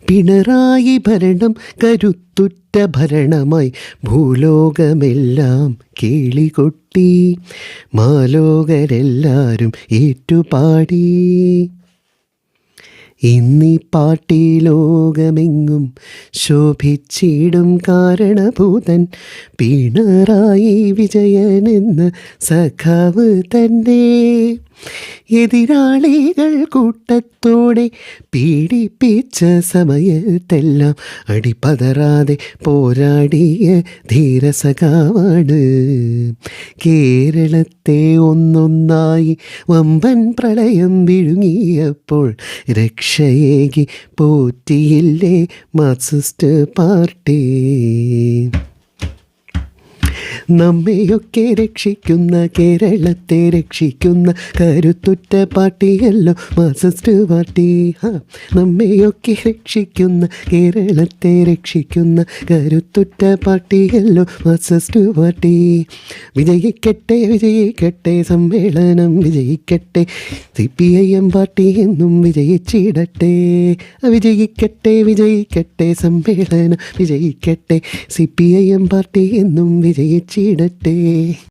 പിണറായി ഭരണം കരുത്തുറ്റ ഭരണമായി ഭൂലോകമെല്ലാം കേളികൊട്ടി, മാലോകരെല്ലാരും ഏറ്റുപാടി. ഇന്നീ പാട്ടി ലോകമെങ്ങും ശോഭിച്ചിടും കാരണഭൂതൻ പിണറായി വിജയനെന്ന സഖാവ് തന്നെ. എതിരാളികൾ കൂട്ടത്തോടെ പീഡിപ്പിച്ച സമയത്തെല്ലാം അടിപതറാതെ പോരാടിയ ധീരസഖാവാണ്. കേരളത്തെ ഒന്നൊന്നായി വമ്പൻ പ്രളയം വിഴുങ്ങിയപ്പോൾ രക്ഷയേകി പോറ്റിയില്ലേ മാർക്സിസ്റ്റ് പാർട്ടി. നമ്മയൊക്കെ രക്ഷിക്കുന്ന, കേരളത്തെ രക്ഷിക്കുന്ന കരുത്തുറ്റ പാർട്ടിയല്ലോ മാർക്സിസ്റ്റ് പാർട്ടി. നമ്മയൊക്കെ രക്ഷിക്കുന്ന, കേരളത്തെ രക്ഷിക്കുന്ന കരുത്തുറ്റ പാർട്ടിയല്ലോ മാർക്സിസ്റ്റ് പാർട്ടി. വിജയിക്കട്ടെ വിജയിക്കട്ടെ സമ്മേളനം വിജയിക്കട്ടെ, CPIM പാർട്ടി എന്നും വിജയിച്ചിടട്ടെ. വിജയിക്കട്ടെ വിജയിക്കട്ടെ സമ്മേളനം വിജയിക്കട്ടെ, CPIM പാർട്ടി എന്നും വിജയിച്ചിടട്ടെ.